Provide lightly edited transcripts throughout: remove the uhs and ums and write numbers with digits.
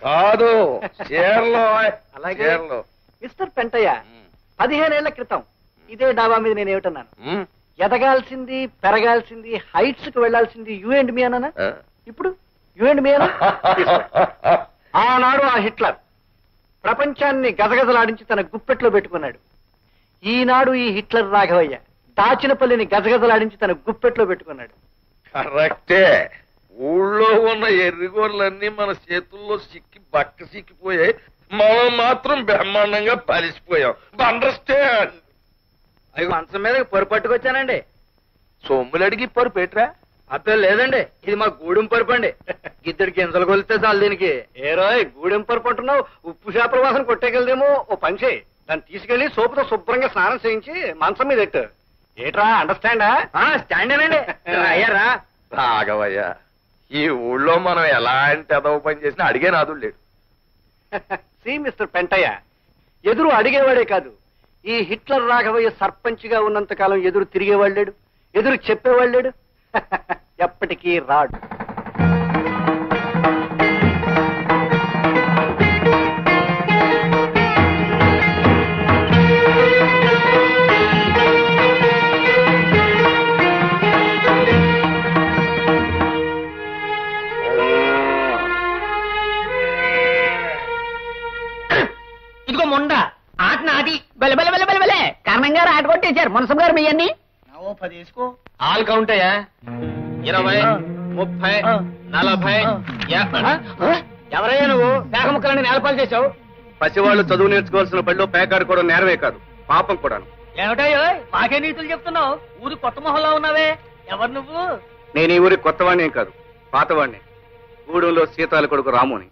కాదు అలాగే మిస్టర్ పెంటయ్య 15 ఏళ్ల క్రితం ఇదే డాబా మీద నేను ఏమిటన్నాను? ఎదగాల్సింది పెరగాల్సింది హైట్స్ కు వెళ్లాల్సింది యూ అండ్ మీ అన్నానా? ఇప్పుడు యూ అండ్ మీ అనా? ఆనాడు ఆ హిట్లర్ ప్రపంచాన్ని గజగజలాడించి తన గుప్పెట్లో పెట్టుకున్నాడు. ఈనాడు ఈ హిట్లర్ రాఘవయ్య దాచినపల్లిని గజగజలాడించి తన గుప్పెట్లో పెట్టుకున్నాడు. కరెక్టే. ఊళ్ళో ఉన్న ఎర్రిగోర్లన్నీ మన చేతుల్లో సిక్కిపోయాయి. మనం మాత్రం బ్రహ్మాండంగా పలిసిపోయాం. అండర్స్టాండ్? అవి మంచం మీద పొరు పట్టుకొచ్చానండి. సొమ్ములు అడిగి పొరు పెట్టరా? అప్పుడు లేదండి, ఇది మా గూడెం పరుపు అండి. ఇద్దరు గింజలు కొలితే చాలు దీనికి. ఏ రాయ్ గూడెం పరుపు అంటున్నావు? ఉప్పు చేపల వాసన కొట్టేకెళ్దేమో. ఓ పని చేయి, దాన్ని తీసుకెళ్లి సోపుతో శుభ్రంగా స్నానం చేయించి మంచం మీద ఎట్టు. ఏట్రా అండర్స్టాండా? స్టాండేనండి. అయ్యారా రాఘవయ్య, ఈ ఊళ్ళో మనం ఎలాంటి అదవ పని చేసినా అడిగే నాదుడు లేడు. సి మిస్టర్ పెంటయ్య, ఎదురు అడిగేవాడే కాదు, ఈ హిట్లర్ రాఘవయ్య సర్పంచ్ గా ఉన్నంత కాలం ఎదురు తిరిగేవాడు లేడు, ఎదురు చెప్పేవాడు లేడు. ఎప్పటికీ రాడు. ఇదిగో మొండ ఆట నాటి బెలబెలబెలబెలబెలే కారణం గారు ఆట కొట్టేశారు. మునసం గారు మీ అన్ని 10 వేసుకో. ఆల్ కౌంటయ్యా. 20, 30, 40. ఎవరయ్యా నువ్వు? పేక ముక్కలని నేలపాలు చేశావు. పసివాళ్లు చదువు నేర్చుకోవాల్సిన బడిలో పేకాడుకోవడం నేరమే కాదు, పాపం కూడాను. ఏమిటాయో మాకే నీతులు చెప్తున్నావు? ఊరి కొత్త మొహల్లా ఉన్నావే, ఎవరు నువ్వు? నేను ఈ ఊరి కొత్తవాణ్ణేం కాదు, పాతవాణ్ణి. గూడెంలో సీతాల కొడుకు రాముని.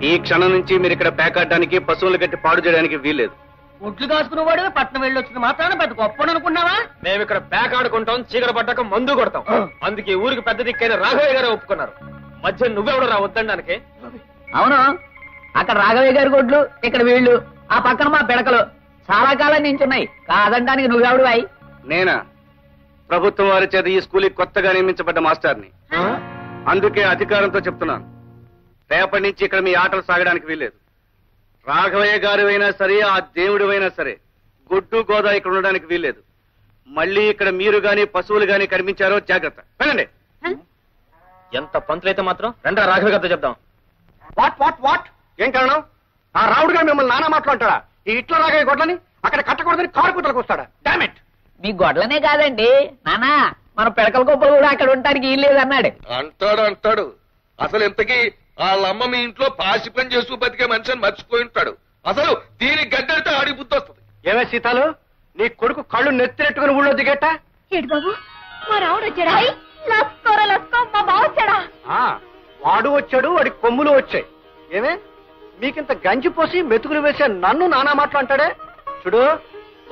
ఈ క్షణం నుంచి మీరు ఇక్కడ పేకాడడానికి, పశువులు గట్టి పాడు చేయడానికి వీల్లేదు. ఒడ్లు కాసుకునేవాడు పట్నం వెళ్ళి వచ్చిన మాత్రాన పెద్ద గొప్ప అనుకున్నావా? మేము ఇక్కడ పేకాడుకుంటాం, చీకటి పడ్డాక మందు కొడతాం. అందుకే ఊరికి పెద్ద దిక్కైన రాఘవయ్య గారే ఒప్పుకున్నారు. మధ్య నువ్వెవడు రా వద్దడానికి? అవును, అక్కడ రాఘవయ్య గారి గొడ్లు, ఇక్కడ వీళ్ళు, ఆ పక్కన మా పిడకలు చాలా కాలం నించున్నాయి. కాదంటానికి నువ్వెవడు అయి? నేనా? ప్రభుత్వం వారి చేత ఈ స్కూల్కి కొత్తగా నియమించబడ్డ మాస్టర్ని. అందుకే అధికారంతో చెప్తున్నాను, రేపటి నుంచి ఇక్కడ మీ ఆటలు సాగడానికి వీల్లేదు. రాఘవయ్య గారు అయినా సరే, ఆ దేవుడు అయినా సరే, గొడ్డు గోదా ఇక్కడ ఉండడానికి వీల్లేదు. మళ్ళీ ఇక్కడ మీరు గాని పశువులు గాని కనిపించారో జాగ్రత్త. వెళ్ళండి. ఎంత పంతులైతే మాత్రం రండి రాఘవయ్య గారితో చెప్దాం. What what what? ఏం కారణం? ఆ రావుడు గారు మిమ్మల్ని నానా మాట్లాడతాడా? ఈ ఇట్లా రాఘవయ్య గొడ్లని అక్కడ కట్టకూడదని కారు కుట్రకు వస్తాడా? డామిట్! మీ గొడ్లనే కాదండి నానా, మన పిడకల గొప్పలు కూడా అక్కడ ఉండడానికి వీల్లేదన్నాడు. అంటాడు. అసలు ఇంతకీ వాళ్ళమ్మ మీ ఇంట్లో పాసి పని చేస్తూ బతికే మనిషిని మర్చిపోయి ఉంటాడు. అసలు దీనికి గడ్డడితే ఆడి బుద్ధి వస్తుంది. ఏమే సీతాలు, నీ కొడుకు కళ్ళు నెత్తినెట్టుకుని ఊళ్ళో దిగేట? ఏడు బాబు, మా రావుడు వచ్చాడా? మా బావ వచ్చాడా? వాడు వచ్చాడు, వాడి కొమ్ములు వచ్చాయి. ఏమే మీకింత గంజి పోసి మెతుకులు వేసే నన్ను నానా మాటలు అంటాడే? చూడు,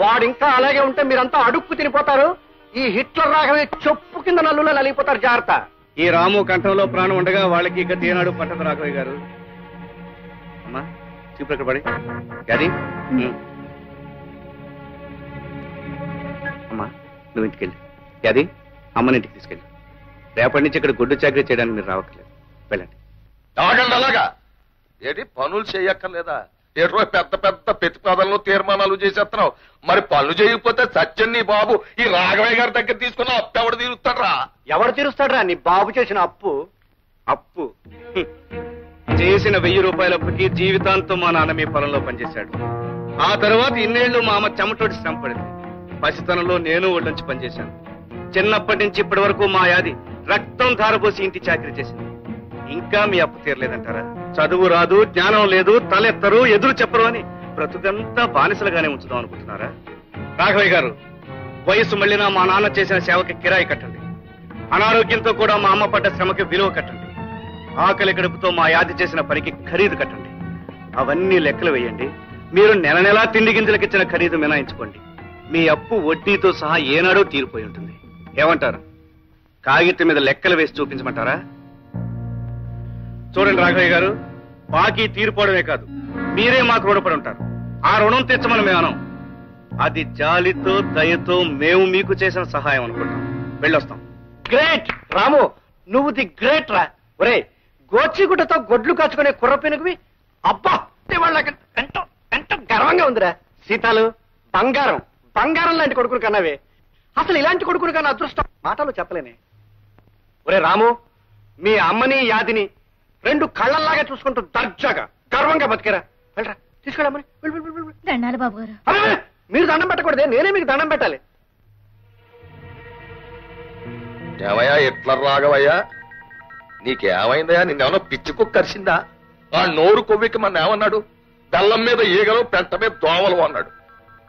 వాడింకా అలాగే ఉంటే మీరంతా అడుక్కు తినిపోతారు. ఈ హిట్లర్ రాఘవే చెప్పు కింద నల్లులో నలిగిపోతారు. జాగ్రత్త. ఈ రాము కంఠంలో ప్రాణం ఉండగా వాళ్ళకి ఇక ఏనాడు పట్టదు రాఘవయ్య గారు. అమ్మా చూపు ఎక్కడ పడి అది అమ్మా నువ్వు ఇంటికెళ్ళి అది అమ్మని ఇంటికి తీసుకెళ్ళి. రేపటి నుంచి ఇక్కడ గుడ్డు చాకరీ చేయడానికి మీరు రావట్లేదు. వెళ్ళండి. ఆగండి. అలాగా ఏంటి పనులు చేయక్కర్లేదా? ఏటో పెద్ద పెద్ద ప్రతిపాదనలు తీర్మానాలు చేసేస్తున్నావు. మరి పనులు చేయకపోతే సత్యం నీ బాబు ఈ రాఘవయ్య గారి దగ్గర తీసుకున్న అప్పు ఎవడు తీరుస్తాడ్రా? ఎవడు తీరుస్తాడ్రా నీ బాబు చేసిన అప్పు? అప్పు చేసిన 1000 రూపాయల అప్పుకి జీవితాంతం మా నాన్న మీ పొలంలో పనిచేశాడు. ఆ తర్వాత ఇన్నేళ్లు మా అమ్మ చెమటోటి శ్రమ పడింది. పసితనంలో నేను ఒళ్ళొంచి పనిచేశాను. చిన్నప్పటి నుంచి ఇప్పటి వరకు మా యాది రక్తం ధారపోసి ఇంటి చాకరీ చేసింది. ఇంకా మీ అప్పు తీరలేదంటారా? చదువు రాదు, జ్ఞానం లేదు, తలెత్తరు, ఎదురు చెప్పరు అని బ్రతుకంతా బానిసలుగానే ఉంచుదాం అనుకుంటున్నారా? రాఘవయ్య గారు, వయసు మళ్ళినా మా నాన్న చేసిన సేవకి కిరాయి కట్టండి. అనారోగ్యంతో కూడా మా అమ్మ పడ్డ శ్రమకి విలువ కట్టండి. ఆకలి గడుపుతో మా యాది చేసిన పనికి ఖరీదు కట్టండి. అవన్నీ లెక్కలు వేయండి. మీరు నెల నెలా తిండి గింజలకిచ్చిన ఖరీదు మినాయించుకోండి. మీ అప్పు వడ్డీతో సహా ఏనాడో తీరిపోయి ఉంటుంది. ఏమంటారు? కాగితం మీద లెక్కలు వేసి చూపించమంటారా? చూడండి రాఘవయ్య గారు, బాకీ తీరిపోవడమే కాదు, మీరే మాకు రుణపడి ఉంటారు. ఆ రుణం తెచ్చమని మేము అనం. అది జాలితో దయతో మేము మీకు చేసిన సహాయం అనుకుంటాం. వెళ్ళొస్తాం. గ్రేట్ రాము, నువ్వు ది గ్రేట్ రా. ఒరే, గోచిగుడ్డతో గొడ్లు కాచుకునే కుర్ర పెనుగువి. అబ్బా వాళ్ళకి ఎంతో ఎంతో గర్వంగా ఉందిరా. సీతాలు బంగారం బంగారం లాంటి కొడుకుని కన్నావే. అసలు ఇలాంటి కొడుకుని కన్నా అదృష్టం మాటలు చెప్పలేనే. ఒరే రాము, మీ అమ్మని యాదిని 2 కళ్ళల్లాగా చూసుకుంటూ దర్జాగా గర్వంగా బతికేరా. వెళ్ళరా, తీసుకెళ్ళమని. దండాలు బాబు గారు. అరే, మీరు దండం పెట్టకూడదే, నేనే మీకు దండం పెట్టాలి. ఏమయ్యా ఎట్లా రాఘవయ్యా, నీకేమైందయ్యా? నిన్నేమన్నా పిచ్చి కుక్క కరిసిందా? ఆ నోరు కొవ్వికి మన ఏమన్నాడు? బెల్లం మీద ఈగలు, పెంట మీద దోమలు అన్నాడు.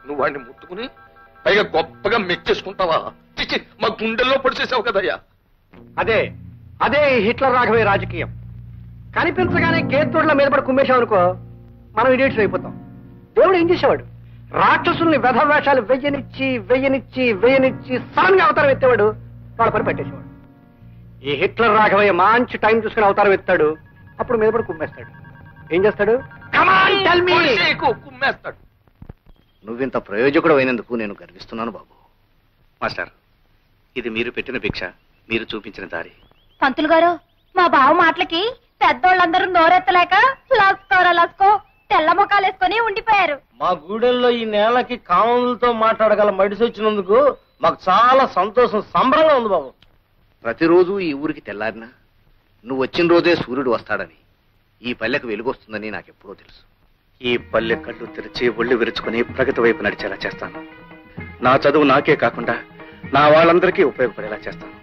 నువ్వు వాడిని ముట్టుకుని పైగా గొప్పగా మెచ్చేసుకుంటావా? చిచ్చి, మా గుండెల్లో పొడిచేసావు కదయ్యా. అదే అదే హిట్లర్ రాఘవయ్య రాజకీయం. కనిపించగానే గేత్తోడ్ల మీద పడి కుమ్మేశామనుకో, మనం ఇడియట్స్ అయిపోతాం. దేవుడు ఏం చేసేవాడు? రాక్షసుల్ని వెధవేషాలు వెయ్యనిచ్చి సడన్ గా అవతారం ఎత్తేవాడు, వాళ్ళ పని పెట్టేసేవాడు. ఈ హిట్లర్ రాఘవయ్య మంచి టైం చూసుకుని అవతారం ఎత్తాడు, అప్పుడు మీద పడి కుమ్మేస్తాడు. ఏం చేస్తాడు? కుమ్మేస్తాడు. నువ్వింత ప్రయోజకుడు అయినందుకు నేను గర్విస్తున్నాను బాబు. మాస్టర్, ఇది మీరు పెట్టిన భిక్ష, మీరు చూపించిన దారి. పంతులు గారు, మా బావ మాటలకి పెద్దోళ్ళందరూ నోరెత్తలేక లస్కో తెల్ల ముఖాలు వేసుకొని ఉండిపోయారు. మా గూడెల్లో ఈ నేలకి కామన్లతో మాట్లాడగల మడిసి వచ్చినందుకు మాకు చాలా సంతోషం, సంబరంగా ఉంది బాబు. ప్రతిరోజు ఈ ఊరికి తెల్లారినా నువ్వు వచ్చిన రోజే సూర్యుడు వస్తాడని, ఈ పల్లెకు వెలుగొస్తుందని నాకెప్పుడో తెలుసు. ఈ పల్లె కళ్ళు తెరిచి ఒళ్ళు విరుచుకుని ప్రగతి వైపు నడిచేలా చేస్తాను. నా చదువు నాకే కాకుండా నా వాళ్ళందరికీ ఉపయోగపడేలా చేస్తాను.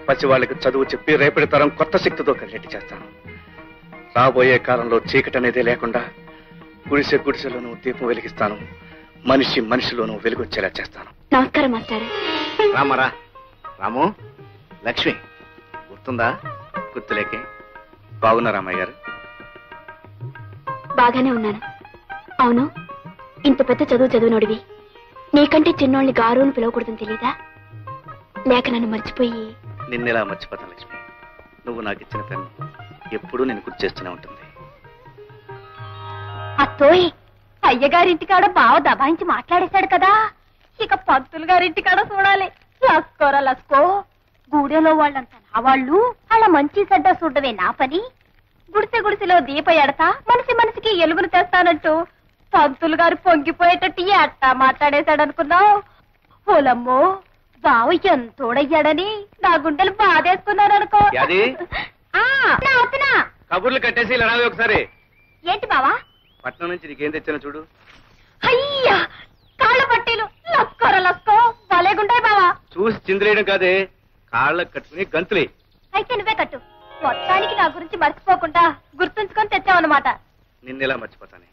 పసి వాళ్ళకి చదువు చెప్పి రేపటి తరం కొత్త శక్తితో కలిగేట్టు చేస్తాను. రాబోయే కాలంలో చీకటి అనేది లేకుండా గుడిసెలోనూ దీపం వెలిగిస్తాను. మనిషిలోనూ వెలుగొచ్చేలా చేస్తాను. నమస్కారం మాస్టర్. రామరా రాము, లక్ష్మి గుర్తుందా? గుర్తులేకే. బాగున్నారా అమ్మాయి గారు? బాగానే ఉన్నాను. అవును, ఇంత పెద్ద చదివినోడివి నీకంటే చిన్నోళ్ళని గారుని పిలవకూడదని తెలీదా? లేక నన్ను మర్చిపోయి? నిన్నెలా మర్చిపోతాను లక్ష్మి. నువ్వు నాకు ఇచ్చిన పెన్ను ఎప్పుడూ నేను గుర్తు చేస్తూనే ఉంటుంది. అత్తోయ్, అయ్యగారింటికాడ బావ దబాయించి మాట్లాడేశాడు కదా, ఇక పంతులు గారింటికాడ చూడాలి. లస్కో గూడెలో వాళ్ళంతా నా వాళ్ళు, అలా మంచి చెడ్డ చూడవే నా పని. గుడిసెలో దీప ఎడతా మనిషికి ఎలుగును తెస్తానంటూ పంతులు గారు పొంగిపోయేటట్టు ఎట్టా మాట్లాడేశాడనుకున్నావు? ఓలమ్మో, బావ ఎంతోడయ్యాడని నా గుండెలు బాధేసుకున్నాననుకో. కబుర్లు కట్టేసి ఇలా రావే ఒకసారి. ఏంటి బావా? పట్నం నుంచి నీకేం తెచ్చాను చూడు. అయ్యా, కాళ్ళ పట్టీలు లస్కో భలేగుంటాయి బావా. చూసి చిందులేయడం కాదే, కాళ్ళకు కట్టుకుని గంతులే. అయితే నువ్వే కట్టు. మొత్తానికి నా గురించి మర్చిపోకుండా గుర్తుంచుకొని తెచ్చావన్నమాట. నిన్నెలా మర్చిపోతానే?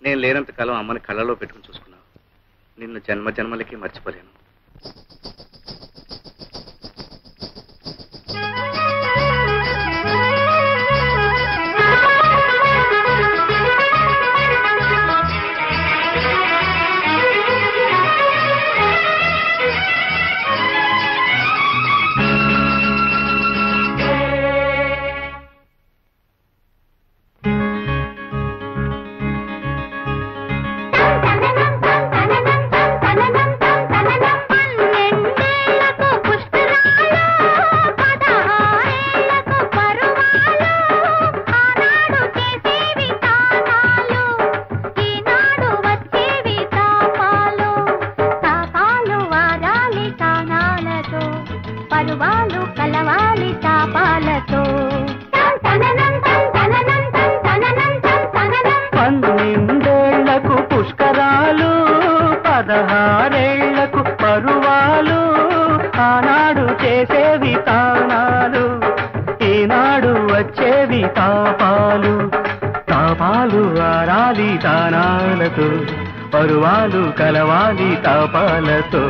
నేను లేనంత కాలం అమ్మని కళ్ళలో పెట్టుకుని చూసుకున్నావు. నిన్ను జన్మలకి మర్చిపోలేను. పరువాలు కలవాలి తాపాలతో.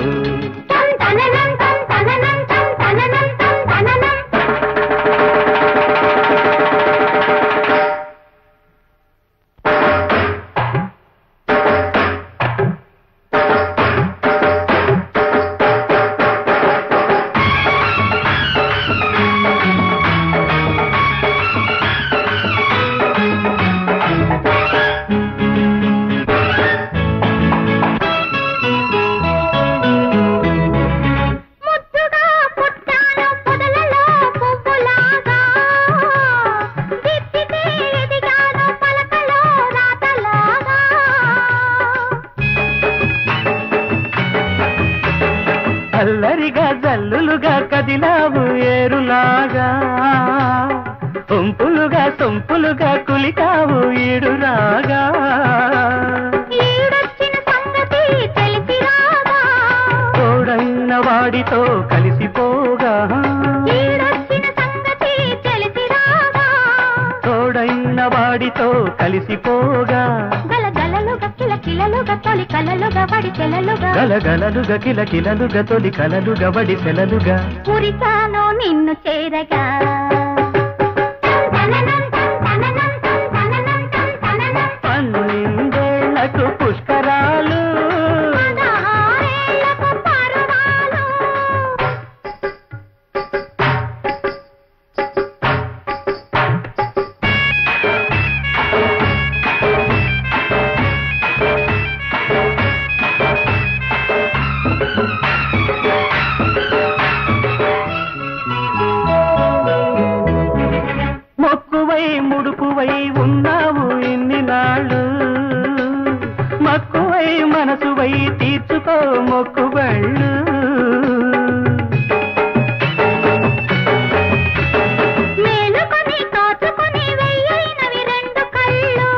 సొంపులుగా సొంపులుగా కులికావు ఈడు రాగా తోడైన వాడితో కలిసిపోగా తోడైన వాడితో కలిసిపోగా గలగలలుగా కిల కిలలుగా తొలి కలలుగా వడి సెలలుగా పురికాను నిన్ను చేరగా పన్నెండేళ్లకు పుష్కరాలు మొక్కువై ముడుపువై ఉన్నావు ఇన్ని నాళ్ళు మక్కువై మనసువై తీర్చుకో మొక్కుబళ్ళు మేలుకొని కాచుకొని వెయ్యైనవి రెండు కళ్ళు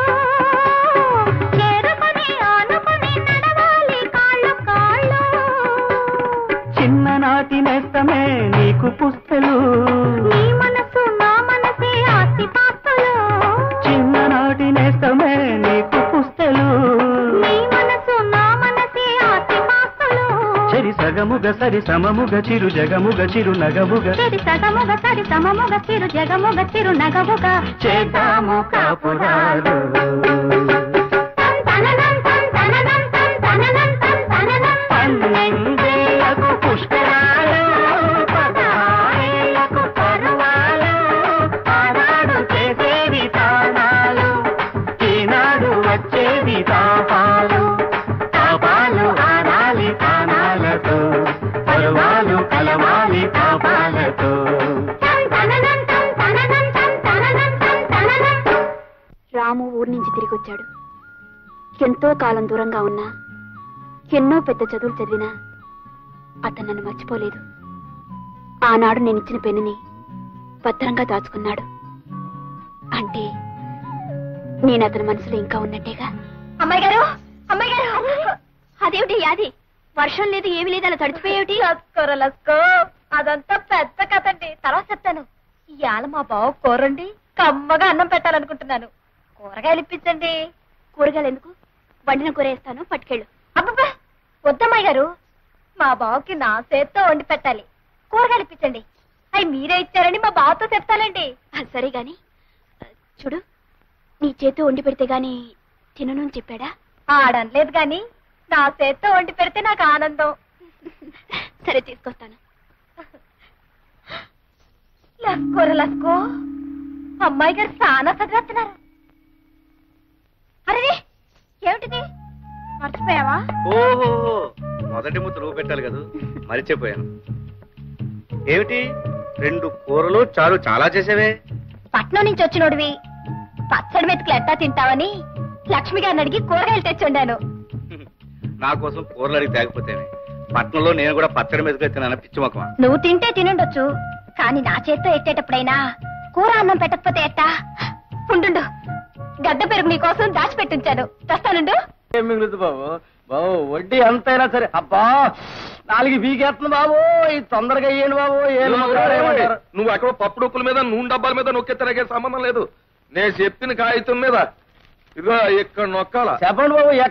చేరుకొని ఆనుకొని నడవాలి కాళ్ళు కాళ్ళు చిన్ననాటి నేస్తమే నీకు పుస్తలు నీ మనసు నా మనసే ఆస్తి పాస్తులు చిన్ననాటి నేస్తమే నీకు పుస్తలు నీ మనసు నా మనసే ఆస్తి పాస్తులు చెరి సగముగ సరి సమముగ చిరు జగముగ చిరు నగముగ చెడి సగముగ సరి సమముగ చిరు జగముగ చిరు నగముగా చేద్దాము కాపురాలు పన్నెండేళ్లకు పుష్కరాలు పదహారేళ్లకు పరువాలు ఆనాడు చేసేది తాళాలు ఈనాడు వచ్చేది తాపాలు తాపాలు ఆడాలి తానాలతో పరువాలు కలవాలి పాపాలతో రాము ఊరి నుంచి తిరిగి వచ్చాడు. ఎంతో కాలం దూరంగా ఉన్నా ఎన్నో పెద్ద చదువులు చదివినా అతను నన్ను మర్చిపోలేదు. ఆనాడు నేనిచ్చిన పెన్నుని భద్రంగా దాచుకున్నాడు. అంటే నేను అతని మనసులో ఇంకా ఉన్నట్టేగా. అమ్మాయి గారు, అమ్మాయి గారు, అదేమిటి యాది? వర్షం లేదు ఏమీ లేదు, అలా తడిచిపోయేమిటి? లస్కో అదంతా పెద్ద కథండి, తర్వాత చెప్తాను. ఇవాళ మా బావ కూరండి కమ్మగా అన్నం పెట్టాలనుకుంటున్నాను. కూరగాయలు ఇప్పించండి. కూరగాయలు ఎందుకు? వండిన కూర వేస్తాను, పట్టుకెళ్ళు. అబ్బబ్బా వద్దమ్మాయి గారు, మా బావకి నా చేత్తో వండి పెట్టాలి. కూరగాయలు ఇప్పించండి. అవి మీరే ఇచ్చారని మా బావతో చెప్తానండి. సరే గాని చూడు, నీ చేత్తో వండి పెడితే గాని తినను అని చెప్పాడా? ఆడనలేదు గాని నా చేత్తో వండి పెడితే నాకు ఆనందం. సరే తీసుకొస్తాను. లస్కోర లస్కో, అమ్మాయి గారు చాలా చదివేస్తున్నారు. అరే ఏమిటిది, మర్చిపోయావా? ఓహో, మొదటి ముద్ద నువ్వు పెట్టాలి కదా, మరిచిపోయాను. ఏమిటి 2 కూరలు చారు చాలా చేసేవే? పట్నం నుంచి వచ్చినోడివి పచ్చడి మెతుకులు ఎట్టా తింటావని లక్ష్మి గారిని అడిగి కూరగాయలు తెచ్చుండాను. నా కోసం కూరలు అడిగి తేకపోతేనే. పట్నంలో నేను కూడా పచ్చడి మీదకి తిన్నాను, పిచ్చి మొక్కమా. నువ్వు తింటే తినుండొచ్చు, కానీ నా చేత్తో ఎట్టేటప్పుడైనా కూర అన్నం పెట్టకపోతే ఎట్టా? ఉండు, గడ్డ పెరుగు నీకోసం దాచిపెట్టించాను, తెస్తానుండు. ఏం మిగులుతుంది బాబు? బాబు వడ్డీ ఎంతైనా సరే. అబ్బా 4 వీకేస్తుంది బాబు, ఇది తొందరగా అయ్యండి బాబు. నువ్వు ఎక్కడో పప్పుడుక్కుల మీద నూనె డబ్బాల మీద నొక్కెత్తనగే సంబంధం లేదు. నేను చెప్పిన కాగితం మీద ఇదిగో ఇక్కడ నొక్కాల. చెప్పండి బాబు.